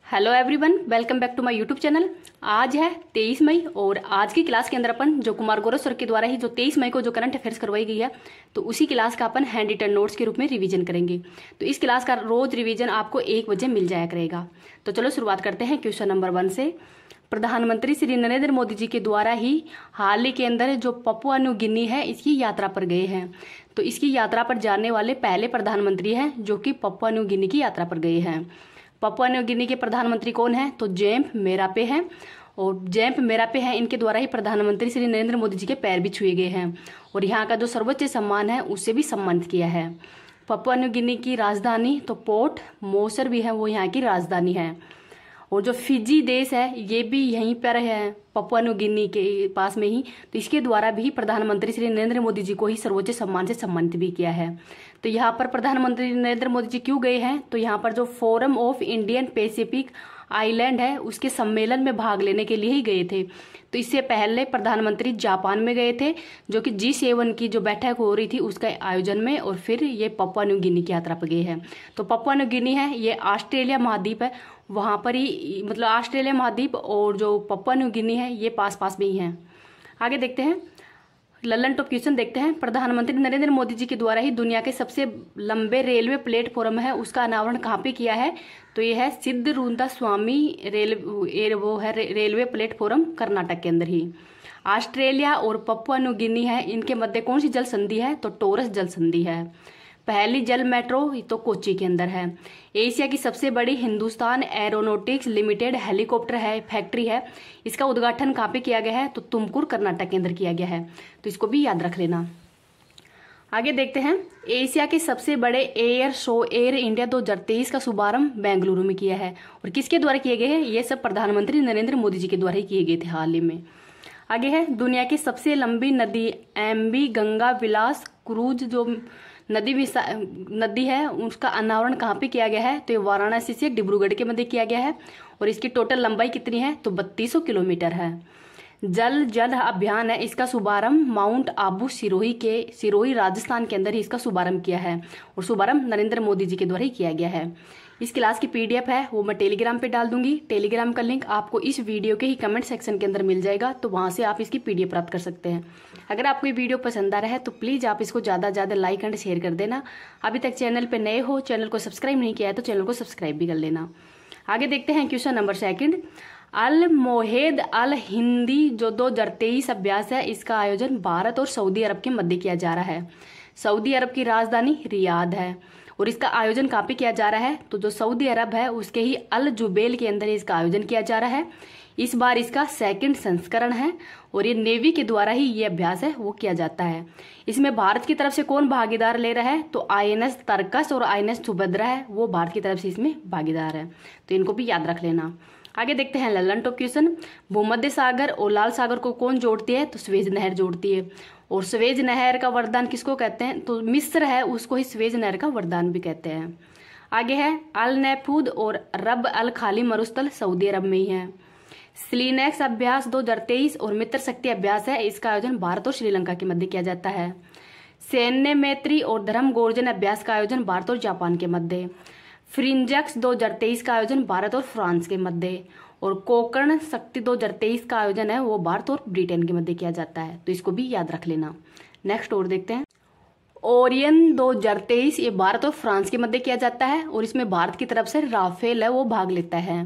Hello everyone, welcome back to my YouTube channel. आज है 23 मई और आज की क्लास के अंदर अपन जो कुमार गौरव सर के द्वारा ही जो 23 मई को जो करंट अफेयर्स करवाई गई है, तो उसी क्लास का अपन हैंड रिटन नोट्स के रूप में रिवीजन करेंगे। तो इस क्लास का रोज रिवीजन आपको 1 बजे मिल जाया करेगा। तो चलो शुरुआत करते हैं क्वेश्चन नंबर 1 से। प्रधानमंत्री श्री नरेंद्र मोदी जी के द्वारा ही हाल ही के अंदर जो पपुआ न्यू गिनी है, इसकी यात्रा पर गए हैं। तो इसकी यात्रा पर जाने वाले पहले प्रधानमंत्री हैं जो कि पपुआ न्यू गिनी की यात्रा पर गए हैं। पपुआ न्यू गिनी के प्रधानमंत्री कौन है? तो जेम्प मेरापे हैं। और जेम्प मेरापे हैं, इनके द्वारा ही प्रधानमंत्री श्री नरेंद्र मोदी जी के पैर भी छुए गए हैं और यहाँ का जो सर्वोच्च सम्मान है उससे भी सम्मानित किया है। पपुआ न्यू गिनी की राजधानी तो पोर्ट मोर्सबी भी है, वो यहाँ की राजधानी है। और जो फिजी देश है ये भी यहीं पर है, पपुआ न्यू गिनी के पास में ही। तो इसके द्वारा भी प्रधानमंत्री श्री नरेंद्र मोदी जी को ही सर्वोच्च सम्मान से सम्मानित भी किया है। तो यहाँ पर प्रधानमंत्री नरेंद्र मोदी जी क्यों गए हैं? तो यहाँ पर जो forum of Indian Pacific island है उसके सम्मेलन में भाग लेने के लिए ही गए थे। तो इससे पहले प्रधानमंत्री जापान में गए थे, जो कि G7 की जो बैठक हो रही थी उसका आयोजन में, और फिर ये पपुआ न्यू गिनी की यात्रा पर गए हैं। तो पपुआ न्यू गिनी है ये ऑस्ट्रेलिया महाद्वीप है, वहाँ पर ही मतलब ऑस्ट्रेलिया महाद्वीप और जो पपुआ न्यू गिनी है ये पास पास में ही है। आगे देखते हैं, लल्लन टॉप क्वेश्चन देखते हैं। प्रधानमंत्री नरेंद्र मोदी जी के द्वारा ही दुनिया के सबसे लंबे रेलवे प्लेटफॉर्म है उसका अनावरण कहाँ पे किया है? तो ये है सिद्धरूंदा स्वामी रेलवे प्लेटफॉर्म, कर्नाटक के अंदर ही। ऑस्ट्रेलिया और पपुआ न्यू गिनी है, इनके मध्य कौन सी जल संधि है? तो टॉरस जल संधि है। पहली जल मेट्रो तो कोच्चि के अंदर है। एशिया की सबसे बड़ी हिंदुस्तान एरोनॉटिक्स लिमिटेड हेलीकॉप्टर है फैक्ट्री है, इसका उद्घाटन कहाँ पे किया गया है? तो तुमकुर, कर्नाटक के अंदर किया गया है। तो इसको भी याद रख लेना। आगे देखते हैं, एशिया के सबसे बड़े एयर शो एयर इंडिया 2023 का शुभारंभ बेंगलुरु में किया है। और किसके द्वारा किए गए हैं? ये सब प्रधानमंत्री नरेंद्र मोदी जी के द्वारा ही किए गए थे हाल ही में। आगे है, दुनिया की सबसे लंबी नदी एमबी गंगा विलास क्रूज जो नदी है उसका अनावरण कहाँ पे किया गया है? तो ये वाराणसी से डिब्रूगढ़ के मध्य किया गया है। और इसकी टोटल लंबाई कितनी है? तो 3200 किलोमीटर है। जल जल अभियान है, इसका शुभारंभ माउंट आबू सिरोही राजस्थान के अंदर ही इसका शुभारंभ किया है। और शुभारंभ नरेंद्र मोदी जी के द्वारा ही किया गया है। इस क्लास की PDF है वो मैं टेलीग्राम पे डाल दूंगी। टेलीग्राम का लिंक आपको इस वीडियो के ही कमेंट सेक्शन के अंदर मिल जाएगा, तो वहां से आप इसकी PDF प्राप्त कर सकते हैं। अगर आपको ये वीडियो पसंद आ रहा है तो प्लीज़ आप इसको ज़्यादा से ज़्यादा लाइक एंड शेयर कर देना। अभी तक चैनल पे नए हो, चैनल को सब्सक्राइब नहीं किया है तो चैनल को सब्सक्राइब भी कर लेना। आगे देखते हैं क्वेश्चन नंबर 2। अल मोहेद अल हिंदी जो 2023 अभ्यास है, इसका आयोजन भारत और सऊदी अरब के मध्य किया जा रहा है। सऊदी अरब की राजधानी रियाद है और इसका आयोजन कहाँ पे किया जा रहा है? तो जो सऊदी अरब है उसके ही अल जुबैल के अंदर इसका आयोजन किया जा रहा है। इस बार इसका 2nd संस्करण है और ये नेवी के द्वारा ही ये अभ्यास है वो किया जाता है। इसमें भारत की तरफ से कौन भागीदार ले रहा है? तो INS तर्कस और INS सुभद्रा है, वो भारत की तरफ से इसमें भागीदार है। तो इनको भी याद रख लेना। आगे देखते हैं लल्लन टॉप क्वेश्चन। भूमध्य सागर और लाल सागर को कौन जोड़ती है? तो स्वेज नहर जोड़ती है। और स्वेज नहर का वरदान किसको कहते हैं? तो मिस्र है उसको ही स्वेज नहर का वरदान भी कहते हैं। आगे है, अल नैफूद और रब अल खाली मरुस्थल सऊदी अरब में ही है। स्लीनेक्स अभ्यास 2023 और मित्र शक्ति अभ्यास है, इसका आयोजन भारत और श्रीलंका के मध्य किया जाता है। सैन्य मैत्री और धर्म गोर्जन अभ्यास का आयोजन भारत और जापान के मध्य। फ्रिंजक्स 2023 का आयोजन भारत और फ्रांस के मध्य। और कोकर्ण शक्ति 2023 का आयोजन है वो भारत और ब्रिटेन के मध्य किया जाता है। तो इसको भी याद रख लेना। नेक्स्ट और देखते हैं, ओरियन 2023 ये भारत और फ्रांस के मध्य किया जाता है और इसमें भारत की तरफ से राफेल है वो भाग लेता है।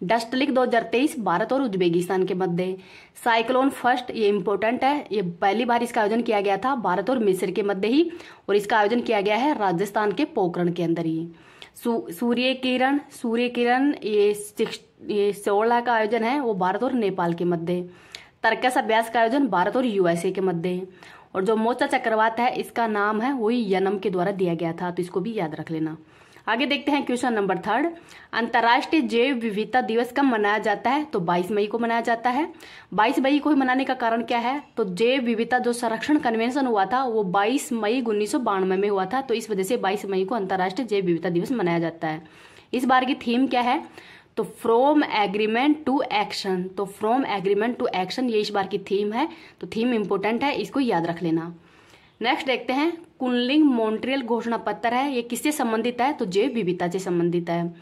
डस्टलिक 2023 भारत और उज्बेकिस्तान के मध्य। साइक्लोन फर्स्ट ये इंपॉर्टेंट है, ये पहली बार इसका आयोजन किया गया था भारत और मिस्र के मध्य ही, और इसका आयोजन किया गया है राजस्थान के पोखरण के अंदर ही। सूर्य किरण ये 16 का आयोजन है वो भारत और नेपाल के मध्य। तर्कस अभ्यास का आयोजन भारत और USA के मध्य। और जो मोचा चक्रवात है इसका नाम है वही यनम के द्वारा दिया गया था। तो इसको भी याद रख लेना। आगे देखते हैं क्वेश्चन नंबर 3। अंतर्राष्ट्रीय जैव विविधता दिवस कब मनाया जाता है? तो 22 मई को मनाया जाता है। 22 मई को ही मनाने का कारण क्या है? तो जैव विविधता जो संरक्षण कन्वेंशन हुआ था वो 22 मई 1992 में हुआ था, तो इस वजह से 22 मई को अंतर्राष्ट्रीय जैव विविधता दिवस मनाया जाता है। इस बार की थीम क्या है? तो फ्रॉम एग्रीमेंट टू एक्शन। तो फ्रॉम एग्रीमेंट टू एक्शन ये इस बार की थीम है। तो थीम इंपॉर्टेंट है, इसको याद रख लेना। नेक्स्ट देखते हैं, कुनलिंग मॉन्ट्रियल घोषणा पत्र है, ये किससे संबंधित है? तो जैव विविधता से संबंधित है।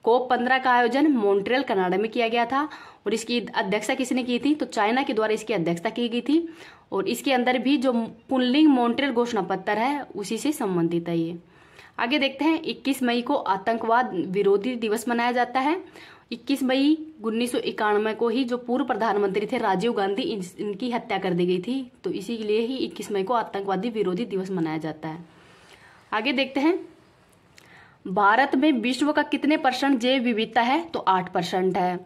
COP15 का आयोजन मॉन्ट्रियल कनाडा में किया गया था और इसकी अध्यक्षता किसने की थी? तो चाइना के द्वारा इसकी अध्यक्षता की गई थी और इसके अंदर भी जो पुनलिंग मॉन्ट्रियल घोषणा पत्र है उसी से संबंधित है ये। आगे देखते हैं 21 मई को आतंकवाद विरोधी दिवस मनाया जाता है। 21 मई 1991 को ही जो पूर्व प्रधानमंत्री थे राजीव गांधी इनकी हत्या कर दी गई थी, तो इसी के लिए ही 21 मई को आतंकवादी विरोधी दिवस मनाया जाता है। आगे देखते हैं भारत में विश्व का कितने % जैव विविधता है? तो 8% है।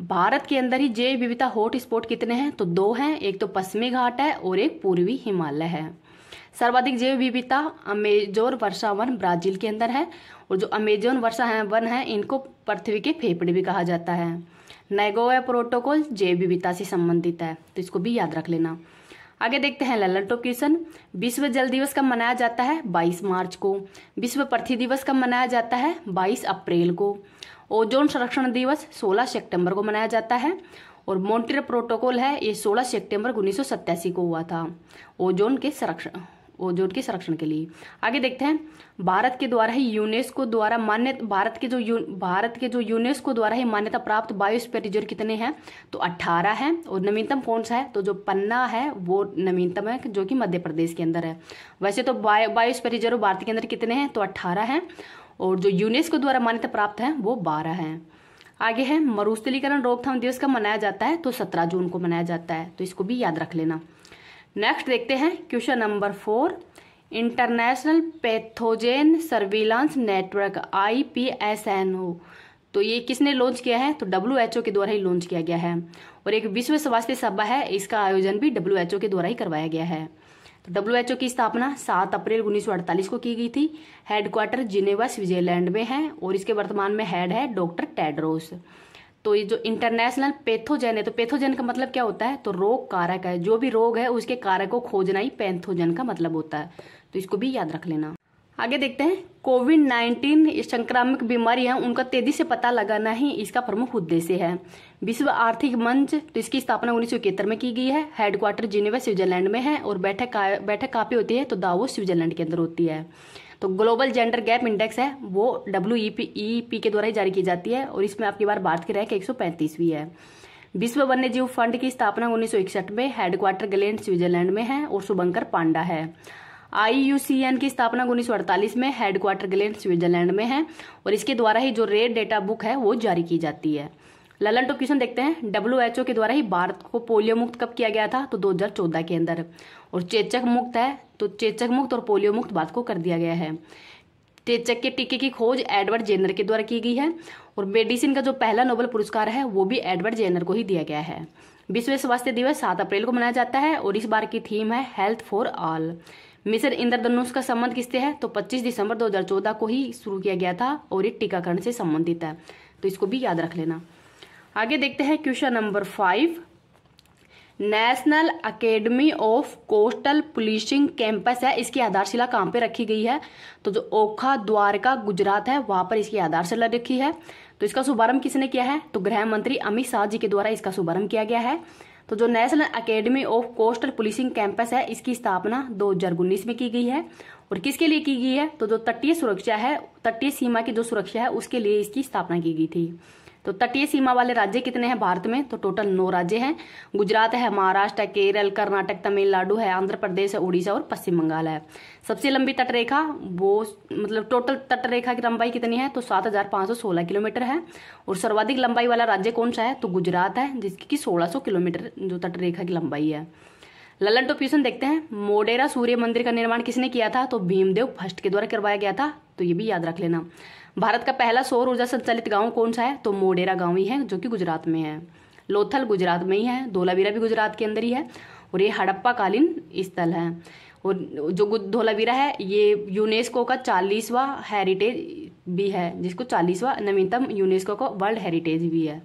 भारत के अंदर ही जैव विविधता हॉट स्पॉट कितने हैं? तो 2 हैं, एक तो पश्चिमी घाट है और एक पूर्वी हिमालय है। सर्वाधिक जैव विविधता अमेजोन वर्षा वन ब्राजील के अंदर है और जो अमेजोन वर्षा वन है इनको पृथ्वी के फेफड़े भी कहा जाता है। नैगोया प्रोटोकॉल जैव विविधता से संबंधित है, तो इसको भी याद रख लेना। आगे देखते हैं ललन टॉप क्वेश्चन। विश्व जल दिवस कब मनाया जाता है? 22 मार्च को। विश्व पृथ्वी दिवस कब मनाया जाता है? 22 अप्रैल को। ओजोन संरक्षण दिवस 16 सितंबर को मनाया जाता है और मॉन्ट्रियल प्रोटोकॉल है ये 16 सितंबर 1987 को हुआ था ओजोन के संरक्षण के लिए। आगे देखते हैं भारत के द्वारा ही यूनेस्को द्वारा भारत के जो यूनेस्को द्वारा ही मान्यता प्राप्त बायोस्फीयर रिजर्व कितने हैं? तो 18 है और नवीनतम कौन सा है? तो जो पन्ना है वो नवीनतम है जो कि मध्य प्रदेश के अंदर है। वैसे तो बायोस्फीयर रिजर्व भारत के अंदर कितने हैं? तो 18 है और जो यूनेस्को द्वारा मान्यता प्राप्त है वो 12 है। आगे है मरुस्थलीकरण रोकथाम दिवस कब मनाया जाता है? तो 17 जून को मनाया जाता है, तो इसको भी याद रख लेना। नेक्स्ट देखते हैं question number 4। International pathogen surveillance network IPSNO, तो ये किसने लॉन्च किया है? तो WHO के द्वारा ही लॉन्च किया गया है और एक विश्व स्वास्थ्य सभा है, इसका आयोजन भी WHO के द्वारा ही करवाया गया है। तो WHO की स्थापना 7 अप्रैल 1948 को की गई थी। हेडक्वार्टर जिनेवा स्विट्जरलैंड में है और इसके वर्तमान में हेड है डॉक्टर टेड्रोस। तो ये जो इंटरनेशनल पैथोजेन है, तो पैथोजेन का मतलब क्या होता है? तो रोग कारक है, जो भी रोग है उसके कारक को खोजना ही पैथोजेन का मतलब होता है, तो इसको भी याद रख लेना। आगे देखते हैं कोविड-19 संक्रामक बीमारी है उनका तेजी से पता लगाना ही इसका प्रमुख उद्देश्य है। विश्व आर्थिक मंच, तो इसकी स्थापना 1971 में की गई है। हेडक्वार्टर जिनेवा स्विट्जरलैंड में है और बैठक कहाँ पे होती है? तो दावोस स्विट्जरलैंड के अंदर होती है। तो ग्लोबल जेंडर गैप इंडेक्स है वो WEP के द्वारा ही जारी की जाती है और इसमें आपकी बार भारत की रैंक 135वीं है। विश्व वन्यजीव फंड की स्थापना 1961 में हेडक्वार्टर ग्लेंड स्विट्जरलैंड में है और शुभंकर पांडा है। IUCN की स्थापना 1948 में हेडक्वार्टर ग्लेंड स्विट्जरलैंड में है और इसके द्वारा ही जो रेड डेटा बुक है वो जारी की जाती है। ललन टॉप क्वेश्चन देखते हैं। WHO के द्वारा ही भारत को पोलियो मुक्त कब किया गया था? तो 2014 के अंदर। और चेचक मुक्त है, तो चेचक मुक्त और पोलियो मुक्त भारत को कर दिया गया है। चेचक के टीके की खोज एडवर्ड जेनर के द्वारा की गई है और मेडिसिन का जो पहला नोबेल पुरस्कार है वो भी एडवर्ड जेनर को ही दिया गया है। विश्व स्वास्थ्य दिवस 7 अप्रैल को मनाया जाता है और इस बार की थीम है हेल्थ फॉर ऑल। मिशन इंद्रधनुष का संबंध किससे है? तो 25 दिसंबर 2014 को ही शुरू किया गया था और ये टीकाकरण से संबंधित है, तो इसको भी याद रख लेना। आगे देखते हैं question number 5। National academy of coastal policing campus है, इसकी आधारशिला कहाँ पे रखी गई है? तो जो ओखा द्वारका गुजरात है वहां पर इसकी आधारशिला रखी है। तो इसका शुभारंभ किसने किया है? तो गृह मंत्री अमित शाह जी के द्वारा इसका शुभारंभ किया गया है। तो जो national academy of coastal policing campus है इसकी स्थापना 2019 में की गई है और किसके लिए की गई है? तो जो तटीय सुरक्षा है, तटीय सीमा की जो सुरक्षा है उसके लिए इसकी स्थापना की गई थी। तो तटीय सीमा वाले राज्य कितने हैं भारत में? तो टोटल 9 राज्य हैं। गुजरात है, महाराष्ट्र, केरल, कर्नाटक, तमिलनाडु है, आंध्र प्रदेश है, उड़ीसा और पश्चिम बंगाल है। सबसे लंबी तटरेखा वो मतलब टोटल तटरेखा की लंबाई कितनी है? तो 7516 किलोमीटर है और सर्वाधिक लंबाई वाला राज्य कौन सा है? तो गुजरात है जिसकी 1600 किलोमीटर जो तटरेखा की लंबाई है। ललन टॉप क्वेश्चन देखते हैं। मोढेरा सूर्य मंदिर का निर्माण किसने किया था? तो भीमदेव फर्स्ट के द्वारा करवाया गया था, तो ये भी याद रख लेना। भारत का पहला सौर ऊर्जा संचालित गांव कौन सा है? तो मोढेरा गांव ही है जो कि गुजरात में है। लोथल गुजरात में ही है, धोलावीरा भी गुजरात के अंदर ही है और ये हड़प्पा कालीन स्थल है। और जो धोलावीरा है ये यूनेस्को का 40वां हेरिटेज भी है, जिसको 40वां नवीनतम यूनेस्को का वर्ल्ड हेरिटेज भी है।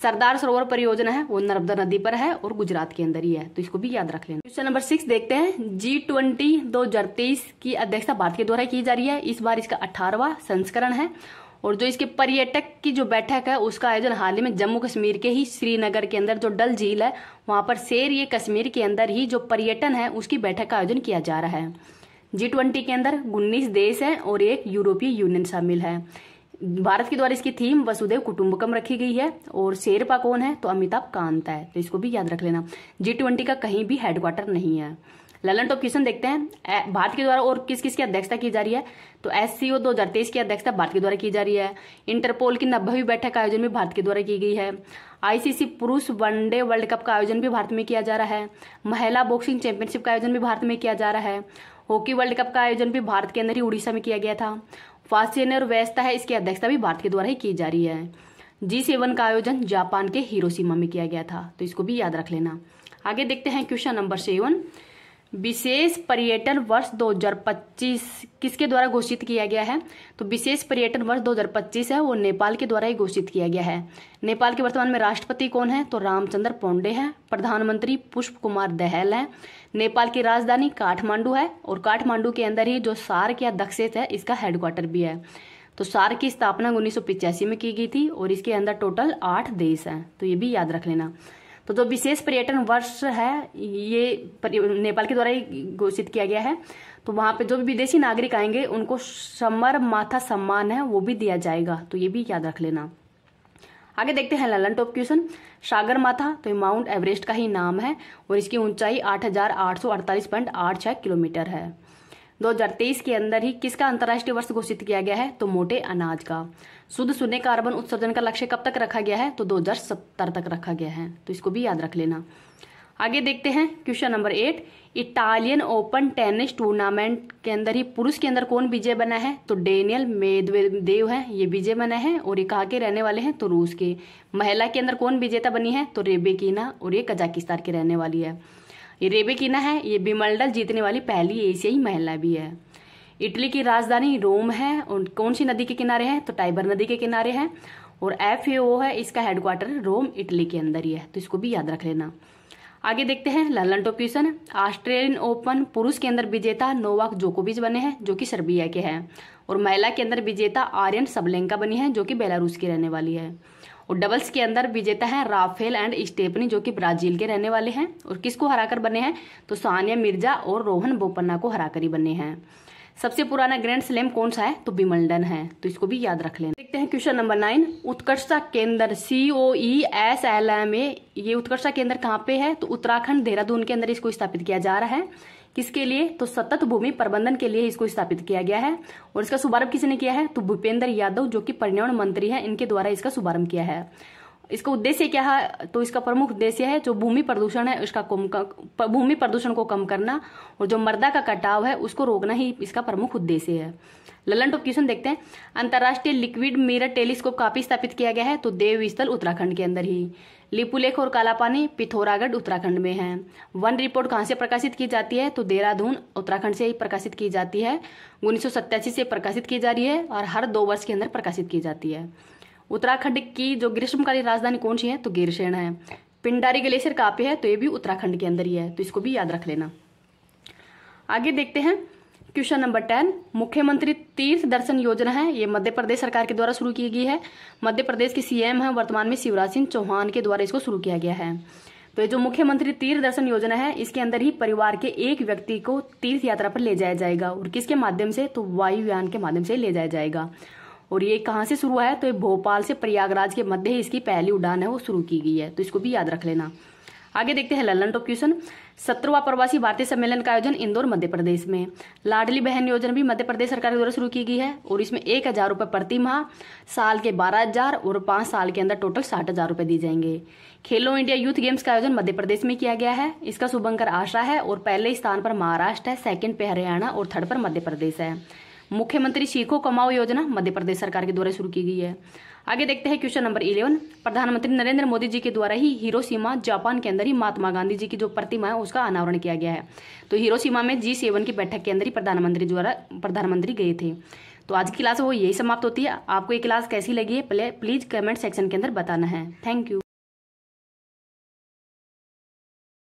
सरदार सरोवर परियोजना है वो नर्मदा नदी पर है और गुजरात के अंदर ही है, तो इसको भी याद रख लेना। क्वेश्चन नंबर 6 देखते हैं। G20 2023 की अध्यक्षता भारत के द्वारा की जा रही है। इस बार इसका 18वां संस्करण है और जो इसके पर्यटक की जो बैठक है उसका आयोजन हाल ही में जम्मू कश्मीर के ही श्रीनगर के अंदर जो डल झील है वहां पर शेर ये कश्मीर के अंदर ही जो पर्यटन है उसकी बैठक का आयोजन किया जा रहा है। G20 के अंदर 19 देश हैं और एक यूरोपीय यूनियन शामिल है। भारत के द्वारा इसकी थीम वसुधैव कुटुंबकम रखी गई है। और शेरपा कौन है? तो अमिताभ कांत है, तो इसको भी याद रख लेना। G20 का कहीं भी हेडक्वार्टर नहीं है। ललन टॉप क्वेश्चन देखते हैं, भारत के द्वारा और किस किस की अध्यक्षता की जा रही है? तो SCO 2023 की अध्यक्षता भारत के द्वारा की जा रही है। इंटरपोल की 90वीं बैठक का आयोजन भी भारत के द्वारा की गई है। ICC पुरुष वनडे वर्ल्ड कप का आयोजन भी भारत में किया जा रहा है। महिला बॉक्सिंग चैंपियनशिप का आयोजन भी भारत में किया जा रहा है। हॉकी वर्ल्ड कप का आयोजन भी भारत के अंदर ही उड़ीसा में किया गया था। फास्यनर व्यवस्था है, इसकी अध्यक्षता भी भारत के द्वारा ही की जा रही है। G7 का आयोजन जापान के हिरोशिमा में किया गया था, तो इसको भी याद रख लेना। आगे देखते हैं क्वेश्चन नंबर 7। विशेष पर्यटन वर्ष 2025 किसके द्वारा घोषित किया गया है? तो विशेष पर्यटन वर्ष 2025 है वो नेपाल के द्वारा ही घोषित किया गया है। नेपाल के वर्तमान में राष्ट्रपति कौन है? तो रामचंद्र पौंडे हैं। प्रधानमंत्री पुष्प कुमार दहल है। नेपाल की राजधानी काठमांडू है, और काठमांडू के अंदर ही जो सार्क या दक्षिण है इसका हेडक्वार्टर भी है। तो सार्क की स्थापना 1985 में की गई थी, और इसके अंदर टोटल 8 देश हैं, तो ये भी याद रख लेना। तो जो विशेष पर्यटन वर्ष है ये नेपाल के द्वारा ही घोषित किया गया है। तो वहां पे जो भी विदेशी नागरिक आएंगे उनको समर माथा सम्मान है वो भी दिया जाएगा, तो ये भी याद रख लेना। आगे देखते हैं ललन टॉप क्वेश्चन। सागर माथा तो माउंट एवरेस्ट का ही नाम है, और इसकी ऊंचाई 8,848.86 किलोमीटर है। 2023 के अंदर ही किसका अंतर्राष्ट्रीय वर्ष घोषित किया गया है? तो मोटे अनाज का। शुद्ध शून्य कार्बन उत्सर्जन का लक्ष्य कब तक रखा गया है? तो 2070 तक रखा गया है, तो इसको भी याद रख लेना। आगे देखते हैं question number 8। Italian open tennis tournament के अंदर ही पुरुष के अंदर कौन विजय बना है? तो डेनियल मेदवेदेव है, ये विजय बना है, और ये कहाँ के रहने वाले हैं? तो रूस के। महिला के अंदर कौन विजेता बनी है? तो रेबेकिना, और ये कजाकिस्तान की रहने वाली है। ये रेबेकिना है, ये विंबलडन जीतने वाली पहली एशियाई महिला भी है। इटली की राजधानी रोम है, और कौन सी नदी के किनारे है? तो टाइबर नदी के किनारे है। और FAO है, इसका हेडक्वार्टर रोम इटली के अंदर ही है, तो इसको भी याद रख लेना। आगे देखते हैं Lalan top question. Australian open पुरुष के अंदर विजेता नोवाक जोकोविच बने हैं, जो कि सर्बिया के हैं। और महिला के अंदर विजेता आर्यन सबलेंका बनी है, जो कि बेलारूस की रहने वाली है। और डबल्स के अंदर विजेता है राफेल एंड स्टेफनी, जो कि ब्राजील के रहने वाले हैं। और किसको हराकर बने हैं? तो सानिया मिर्जा और रोहन बोपन्ना को हराकर ही बने हैं। सबसे पुराना ग्रैंड स्लैम कौन सा है? तो विंबलडन है, तो इसको भी याद रख लेना। देखते हैं क्वेश्चन नंबर 9। उत्कर्षा केंद्र COESLMA, ये उत्कर्षा केंद्र कहाँ पे है? तो उत्तराखंड देहरादून के अंदर इसको स्थापित किया जा रहा है। किसके लिए? तो सतत भूमि प्रबंधन के लिए इसको स्थापित किया गया है। और इसका शुभारंभ किसने किया है? तो भूपेंद्र यादव, जो कि पर्यावरण मंत्री हैं, इनके द्वारा इसका शुभारंभ किया है। इसका उद्देश्य क्या है? तो इसका प्रमुख उद्देश्य है जो भूमि प्रदूषण है उसका भूमि प्रदूषण को कम करना, और जो मृदा का कटाव है उसको रोकना ही इसका प्रमुख उद्देश्य है। ललन टॉप क्वेश्चन देखते हैं। अंतर्राष्ट्रीय लिक्विड मिरर टेलीस्कोप कहाँ पे स्थापित किया गया है? तो देवस्थल उत्तराखंड के अंदर ही। लिपुलेख और कालापानी पिथौरागढ़ उत्तराखंड में है। वन रिपोर्ट कहाँ से प्रकाशित की जाती है? तो देहरादून उत्तराखंड से ही प्रकाशित की जाती है। 1987 से प्रकाशित की जा रही है, और हर 2 वर्ष के अंदर प्रकाशित की जाती है। उत्तराखंड की जो ग्रीष्मकालीन राजधानी कौन सी है? तो गिरसेन है। पिंडारी ग्लेशियर कहाँ पे है? तो ये भी उत्तराखंड के अंदर ही है, तो इसको भी याद रख लेना। आगे देखते हैं क्वेश्चन नंबर 10। मुख्यमंत्री तीर्थ दर्शन योजना है, ये मध्य प्रदेश सरकार के द्वारा शुरू की गई है। मध्य प्रदेश के CM है वर्तमान में शिवराज सिंह चौहान के द्वारा इसको शुरू किया गया है। तो ये जो मुख्यमंत्री तीर्थ दर्शन योजना है, इसके अंदर ही परिवार के एक व्यक्ति को तीर्थ यात्रा पर ले जाया जाएगा, और किसके माध्यम से? तो वायुयान के माध्यम से ले जाया जाएगा। और ये कहाँ से शुरू हुआ है? तो ये भोपाल से प्रयागराज के मध्य ही इसकी पहली उड़ान है वो शुरू की गई है, तो इसको भी याद रख लेना। आगे देखते हैं ललन टॉप क्वेश्चन। 17वां प्रवासी भारतीय सम्मेलन का आयोजन इंदौर मध्य प्रदेश में। लाडली बहन योजना भी मध्य प्रदेश सरकार के द्वारा शुरू की गई है, और इसमें 1,000 रुपये प्रति माह, साल के 12,000 और 5 साल के अंदर टोटल 60,000 रुपये दी जाएंगे। खेलो इंडिया यूथ गेम्स का आयोजन मध्य प्रदेश में किया गया है। इसका शुभंकर आशा है, और पहले स्थान पर महाराष्ट्र है, सेकंड पे हरियाणा, और थर्ड पर मध्य प्रदेश है। मुख्यमंत्री सीखो कमाओ योजना मध्य प्रदेश सरकार के द्वारा शुरू की गई है। आगे देखते हैं क्वेश्चन नंबर 11। प्रधानमंत्री नरेंद्र मोदी जी के द्वारा ही हिरोशिमा जापान के अंदर ही महात्मा गांधी जी की जो प्रतिमा है उसका अनावरण किया गया है। तो हिरोशिमा में G7 की बैठक के अंदर ही प्रधानमंत्री गए थे। तो आज की क्लास वो यही समाप्त होती है। आपको ये क्लास कैसी लगी है प्लीज कमेंट सेक्शन के अंदर बताना है। Thank you.